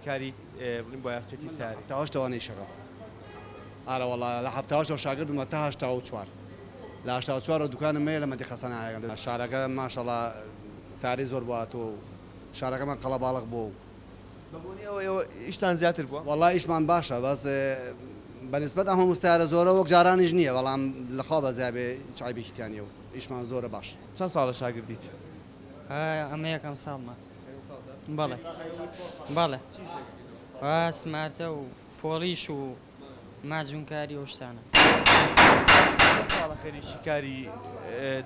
کاری بڵین بۆ یاخچێتی ساری تاوەشتەوانەی شەکە ئارە وەڵا لە هەفتەوەشەوە شاگردمە تا 84 لە 84 دوکانم مەیە لە مەدی خەسەنایە شارەکە ماشەڵا ساری زۆر بواتەوە شارەکەمان قەڵە باڵق بوو بەبوونیەوە ئێوە ئیشتان زیاتر بووە وەڵا ئیشمان باشە بەس بەنسبەت ئەم هەمووستارە زۆرە وەک جارانیش نییە بەڵام لەخوا بەزیابێ چایبێکیتیانە و ئیشمان زۆرە باش چەند ساڵە شاگردیت ئەمە یەکەم ساڵمە بەڵێ بەڵێ سمارتە و پۆلیش و ماجونکاری ئەو شتانە چەند ساڵە خەریکی کاری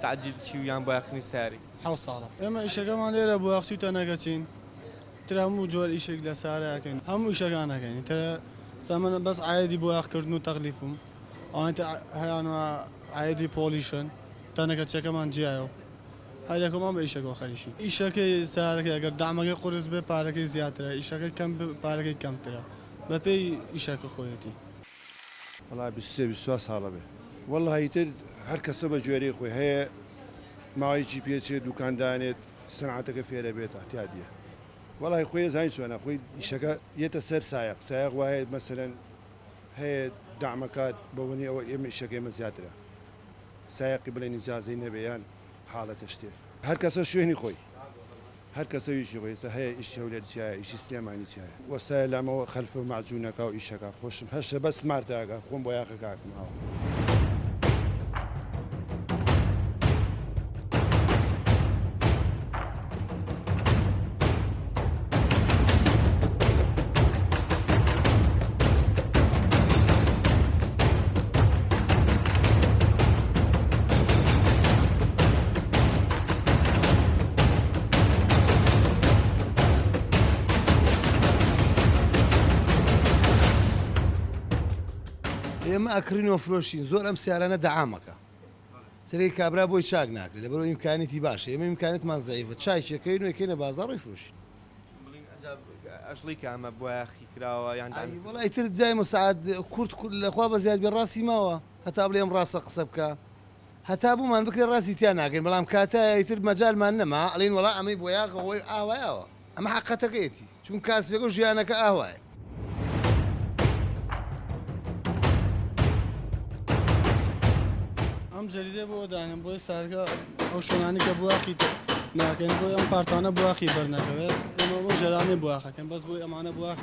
تعدیل چی و یان بۆ یاخنی ساری حەوت ساڵە ئێمە ئیشەکەمان لێرە بۆ یاخچی و تەنەکەچین تر هەموو جۆر ئیشێک لە سارەکەین هەموو ئیشەکانەکەین تر سەمەە بەس ئایدی بۆ یاخکردن و تەغلیفم ئەوانتە هەیانوە ئایدی پۆلیشن تەنەکەچەکەمان جیایەوە هەرێکەمان بە ئیشەکە خەریشی ئیشەکەی سارەکەی ئەگەر دامەکەی قورس بێ پارەکەی زیاترە ئیشەکەی کەم پارەکەی کەمترە بە پێی ئیشەکە خۆیەتی وڵای 23 ساڵە بێ وەڵا هیتر هەر کەسە بە گوێرەی خۆی هەیە ماوەیەکی پێچێت دوکاندانێت سەنعاتەکە فێرە بێت احتیاطیە وەڵای خۆی زانای چۆنە خۆی ئیشەکە یێتە سەر سایق وایە مەسەرەن هەیە دامەکات بەوەنی ئەوە ئێمە ئیشەکە ئێمە زیاترە سایقی بڵێن ئیجازەی نەبێیان حاڵەتە شتێ هەر کەسە شوێنی خۆی هەر کەسە ویشی خۆی ئێستا هەیە ئیشی هەولێر چایە ئیشی سلێمانی چایە وەسایە لامەوە خەلفە و ماجوونەکە و ئیشەکە خۆشم هەشە بە سمارتەکە خۆم بۆ یاخەکە ئاکمەوە ئێمە ئەکرینەوە فرۆشین زۆر ئەم سیارانە دەعامەکە سەرەی کابرا بۆی چاک ناکرێت لەبەرەوە ئیمکانێتی باشە ئێمە ئیمکانێتمان زەیفە چایکەکەین و یەکەینە بازاڕی فروشین ئەشڵی کە ئەمە بۆ یاخی کراوە یان وەڵای تر جای مساعد کورت لەخوا بە زیاد بێ ڕاستی ماوە هەتا بڵێم ڕاستە قسە بکە هەتا بوومان بکرێت ڕاستی تیان ناکەین بەڵام کاتایتر مەجالمان نەما ئەڵێن وەڵا ئەمەی بۆ یاخەوەی ئاوایەوە ئەمە حەقەتەکەیەتی چون کاسبێک و ژیانەکە ئاوایە ئەم جەریدە بۆ دانم بۆی سارکە ئەو شوێنانی کە بواخی ناکەین بۆی ئەم پارتانە بواخی بەرنەکەوێت ئەمە بۆ ژەرانی بواخەکەن بەس بۆی ئەمانە بواخ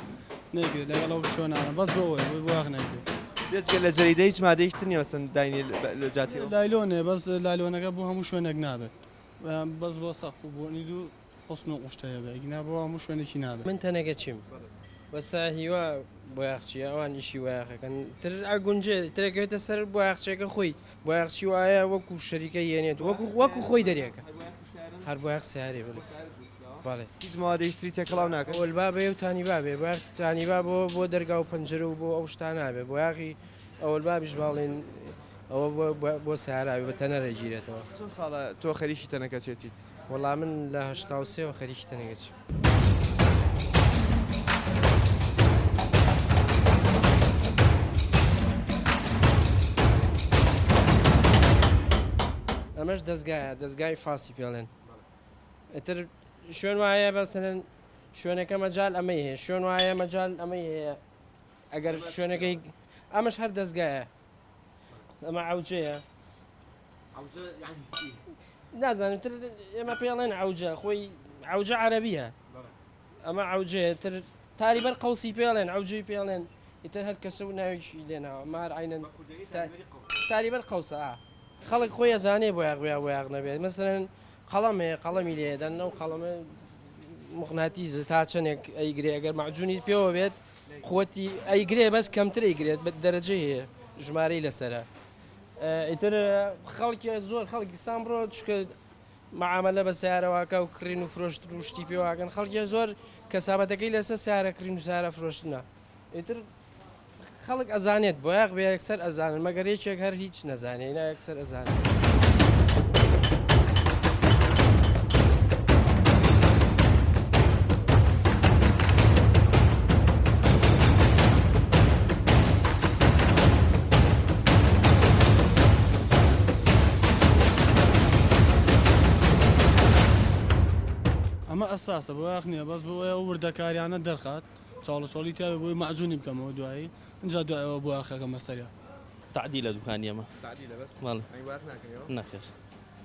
نەگرێت لەگەڵ ئەو شوێنانە بەس بۆی بواخ نەگرێت بێت لە جەریدە هیچ مادەیەکی نییە وەسن داینی لە جاتی لایلۆنێ بەس لایلۆنەکە بۆ هەموو شوێنێک نابێت بەس بۆ سەخف و بۆنی دوو حسن و قوشتەیە بێگینا بۆ هەموو شوێنێکی نابێت من تەنەکە چیم بەستا هیوا بۆ یاخچیە ئەوان ئیشی وایەخەکەن تر ئەگونجێ ترەکەوێتە سەر بۆ یاخچەکە خۆی بۆ یاخچی وایە وەکو شەریکە یێنێت وەکو خۆی دەریەکە هەر بۆ یاخ سیارێ بڵێ بەڵێ هیچ مادەیەکتری تێکەڵاو ناکەن ئەوەلبا بێ و تانیبا بێ تانیبا بۆ دەرگا و پەنجەرە و بۆ ئەو شتان نابێ بۆ یاخی ئەوەلبا بیش باڵێن ئەوە بۆ سیاراوی بە تەنە ڕێگیرێتەوە چەند ساڵە تۆ خەریکی تەنەکەچێتیت وەڵام من لە 83 خەریکی تەنەکەچ ئەمەش دەستگای فاسی پێڵێن ئەتر شوێن وایە بەسەن شوێنەکە مەجال ئەمەی هەیە شوێن وایە مەجال ئەمەی هەیە ئەگەر شوێنەکەی ئەمەش هەر دەستگایە ئەمە عەوجەیە نازانم تر ئێمە پێڵێن عەوجە خۆی عەوجە عەرەبیە ئەمە عەوجەیە تر تاریبەر قەوسی پێڵێن عەوجەی پێڵێن ئیتر هەر کەسە و ناویشی لێناوە مار عینەن تاریبەر قەوسە خەڵک خۆی ئەزانێ بۆ یاغ بۆ یاغ نەبێت مەسەرەن قەڵەمێ قەڵەمی لێدەن ئەو قەڵەمە مخناتیزە تا چەندێک ئەیگرێ ئەگەر مەعجونی پێوە بێت خۆتی ئەیگرێ بەس کەمتر ئەیگرێت بە دەرەجە هەیە ژمارەی لەسرە ئیتر خەڵکی زۆر خەڵکستان بڕۆ چکە معاملە بە سیارەواکە و کڕین و فرۆشت و شتی پێواکەن خەڵکی زۆر کەسابەتەکەی لەسەر سیارە کڕین و سیارە فرۆشتنە ئیتر خەڵک ئەزانێت بۆ یاغ بێ یەکسەر ئەزانن مەگەر یەکێک هەر هیچ نەزانێ نا یەکسەر ئەزانێت ئەمە ئەساسە بۆ یاخ نییە بەس بۆ ئەو وردەکاریانە دەرخات چاڵی تیا بۆی معجونی بکەمەوە دوایی اینجا دوایەوە بۆ ئاخەکەم بەسەریا تعدی لە دوکانی ئەمە تعدیلە بەس بەڵێ ئەیواک ناکەیەوە نەخێر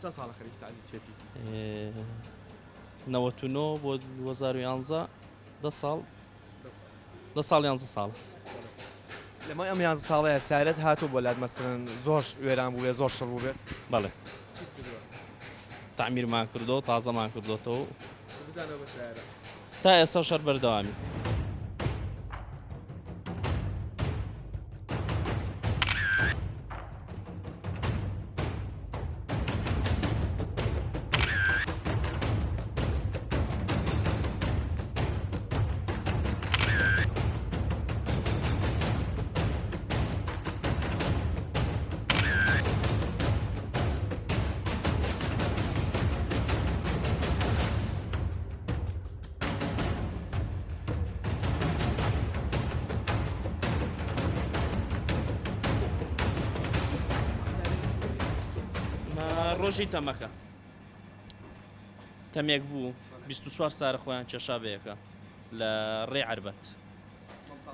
چە ساڵە خەریکی تعدیل چێتی 99 بۆ 2011 10 ساڵ 11 ساڵ لەمای ئەم 11 ساڵەیە سارەت هاتوو بۆ لات مەسەرەن زۆر وێران بوو بێ زۆر شەڕ بوو بێت بەڵێ تعمیرمان کردەوە تازەمان کردوێتەوە تا ئێستا شەر بەردەوامی ڕۆژی تەمەکە تەمێک بوو 24 سارە خۆیان کێشا بەیەکە لە ڕێ عربەت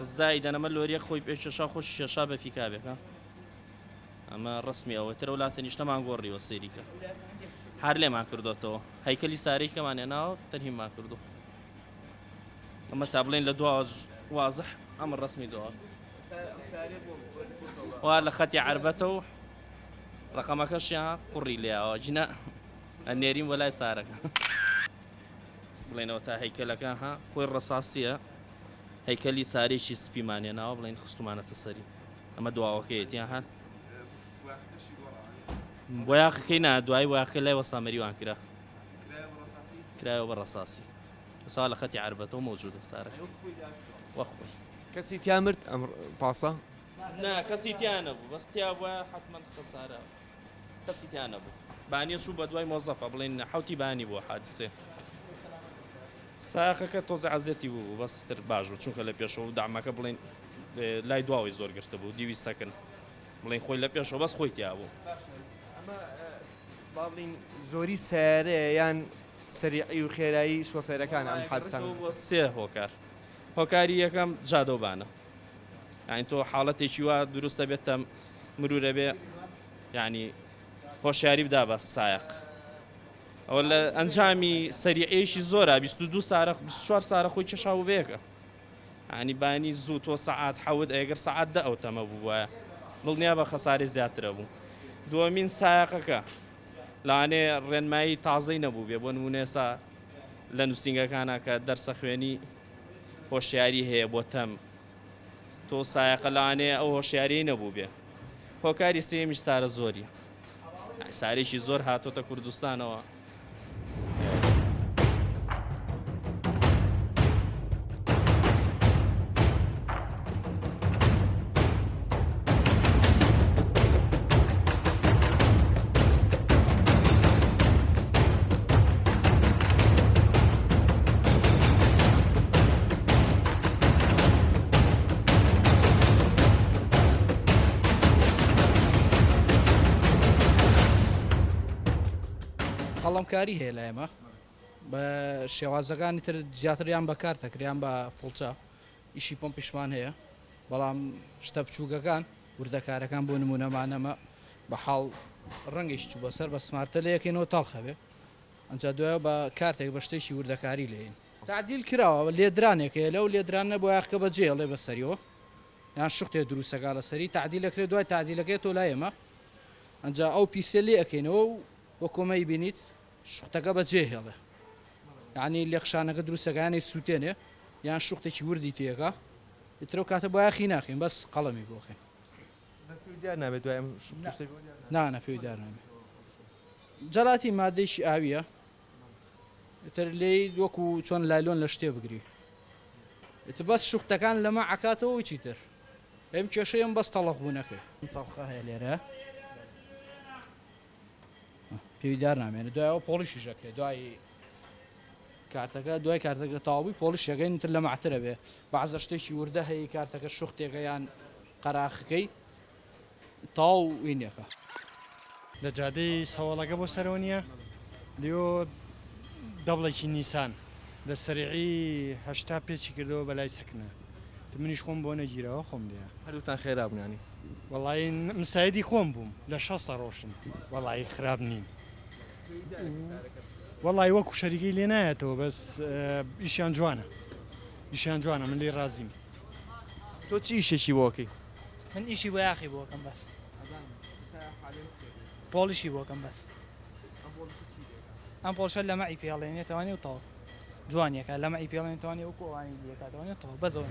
زای دەنەمە لۆریەک خۆی پێشێشا خۆشی کێشا بە پیکابێکە ئەمە ڕسمی ئەوە ترە وڵاتە نیشتەمان گۆڕیوە سێریکە هەر لێمان کردوێتەوە هەیکەلی سارەی کەمان هێناوە تەنهیمان کردو ئەمە تا بڵێن لە دوا وازح ئەمە ڕسمی دوا وا لە خەتی عربەتەوە ڕقەمەکەشیان قوڕی لێەوە جنە ئەنێریم وەلای سارەکە بڵێنەوە تا هەیکەلەکە ها خۆی ڕساسیە هەیکەلی سارێکی سپیمانێناوە بڵێن خستومانەتە سەری ئەمە دواوەکەیەتیان هەن بۆ یاخەکەی نا دوای وایخە لای وەسامەریوان کرا کرایەوە بە ڕساسی سا لە خەتی عربەتەوە مەوجودە سارەکە وەخۆی کەسی تیا مرد ئەم پاسە نا کەسی تیان نەبوو بەس تیا بووە حتمەن خەسارە کەسی تیان نەبوو بانیە چوو بە دوای مۆزەفە بڵێن حوتی بانی بووە حادسێ ساقەکە تۆزە عەزێتی بوو بەستر باش بوو چونکە لە پێشەوە دامەکە بڵێن لای دواوی زۆر گرتە بوو دیوی سەکن بڵێن خۆی لە پێشەوە بەس خۆی تیا بوو ئەمە با بڵین زۆری سیارەیە یان سەریعی و خێرایی شۆفێرەکان ئەم حادسان سێ هۆکار هۆکاری یەکەم جادۆبانە یعنی تۆ حاڵەتێکی وا دروستە بێتە مرورە بێ یعنی هۆشیاری بدا بە سایق ئەوە لە ئەنجامی سەریعەیەشی زۆرە 22 سارە 24 سارە خۆی چێشاو بەیەکە ینی بانی زوو تۆ سەعات حەوت ئەگەر سەعات دە ئەو تەمە بوو وایە دڵنیا بە خەساری زیاترە بوو دووەمین سایقەکە لانێ ڕێنمایی تازەی نەبوو بێ بۆ نمونێسا لە نووسنگەکانە کە دەرسە خوێنی هۆشیاری هەیە بۆ تەم تۆ سایقە لانێ ئەو هۆشیاری نەبوو بێ هۆکاری سێمیش سارە زۆری سارێکی زۆر هاتۆتە کوردستانەوە قەڵەمکاری هەیە لە ئێمە بە شێوازەکانی تر زیاتریان بەکار دەکریان بە فڵچە ئیشی پۆمپیشمان هەیە بەڵام شتە بچووکەکان وردەکارەکان بۆ نمونەمانەمە بە حاڵ ڕەنگەیش چوو بەسەر بە سمارتە لە یەکێنەوە تاڵخەبێ ئەنج دوایە بە کارتێک بە شتێکی وردەکاری لێن تعدیل کراوە لێدرانێکەیە لەو لێدرانە بۆ یاخکە بە جێڵێ بەسەریەوە یان شتێ دروستەکە لە سەری تعدیلەکرێت دوای تعدیلەکەی تۆ لای ئێمە ئەنج ئەو پیسێ لێ ئەەکەینەوە وە کۆمەی بینیت شوختەکە بە جێ هێڵێ یعنی لێخشانەکە دروستەکانی سووتێنێ یان شوختێکی وردی تێکە ئیترە کاتە بۆ یاخی ناخین بەس قەڵەمی بۆخین دیار نابێت دوای نانە پێی دارنامێ جەڵاتی مادەیشی ئاویە ئتر لێی وەکو چۆن لایلۆن لە شتێ بگری ئتر بەس شوختەکان لەمە عکاتەوەی چیتر ئەم کێشەیەم بەس تەڵق بوونەکەی تاڵخە هەیە لێرە پێوی دار نامێنێت دوایەوە پۆلیشی ژەکرێ دوای کارتەکە تاوی پۆلیش یەکەین تر لە مەعترە بێ بەعزە شتێکی وردە هەیە کارتەکە شوختێکە یان قەراخەکەی تاو وینێکە لە جادەی سەواڵەکە بۆ سەرەوە نییە دیۆ دەبڵێکی نیسان لە سەریعی هەشتا پێچی کردەوە بەلای سەکنە منیش خۆم بۆ نەگیرەوە خۆم دێ هەردووتان خێرا بوونانی وەڵی مسایدی خۆم بووم لە 16 ڕۆشن وەڵی خراپ نین وەڵی وەکو شەریکەی لێ نایەتەوە بەس ئیشیان جوانە من لێ رازیم تۆ چی ئیشێکی بۆکەی من ئیشی بۆ یاخی بۆکەم بەس پۆلیشی بۆکەم بەس ئەم پۆلشە لە مەعی پێڵێنێتوانی و تەواو جوانیەکە لە مەعی پێڵێنێتوانی و کۆوانی دیەکاتوانی تەواو بەزەوە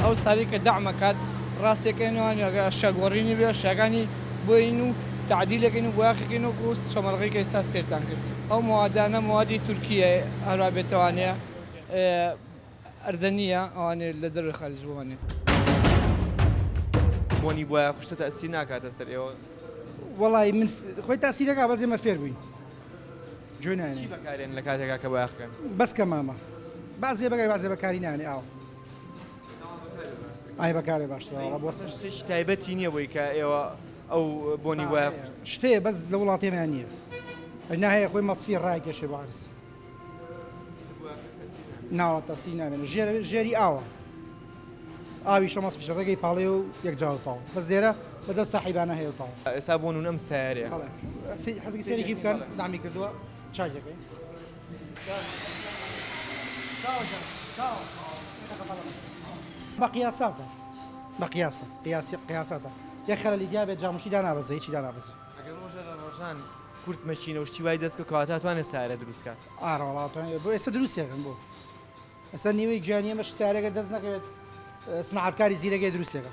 ئەو ساری کە دەعمەکات ڕاستێکەکەینوانگە شەگۆڕینی بێ شەکانی بۆین و تعدیلەکەین و بۆیاخەکەین و کوست چەمەڵغی کە ئێستا سێرتان کرد ئەو موادانە موادی تورکیە هەروە بێتوانەیە ئەردەنیە ئەوانێ لە دەروی خارج بوانێت بۆنی بۆە خوشتە تەسی ناکاتە سەر ئێوە وەڵی من خۆی تاسیرەکە بەس ئێمە فێر بووین چی جوێنانی بەکارێن لە کاتێکا کە بۆیاخەکەن بەس کە مامە بازێ بەگەر بازێ بەکاری نانی ئاو ئای بەکارێ باشتەوە بۆ شتێکی تایبەتی نییە بۆی کە ئێوە ئەو بۆنی وایە شتەیە بەس لە وڵاتێمیان نییە ناهەیە خۆی مەسفی ڕایکێشێ بە عرس ناوە تەسی نامێنە ژێری ئاوە ئاوی شەمەس پیشەکەی پاڵێ و یەکجاوتاوە بەس دێرە بەدە ساحیبانە هەیەتاوە ئێستا بۆن و ئەم سیارەیە حەزی سێرێکی بکەن دامی کردووە چاکەکەی بە قیاساتە بە قیاساتە یەک خەرەلیگا بێت جاموشتی دانابەزە هیچی دانابەزە ئەگەر ڕۆژە لە ڕۆژان کورت مەچینە و شتی وای دەست کە کاتاتوانێت سارە دروستکات ئاڕەوەڵاتوان بۆ ئێستا دروستێکن بۆ ئێستا نیوەی گیانیە مەش سارێکە دەست نەکەوێت سنعاتکاری زیرەکەی دروستێکە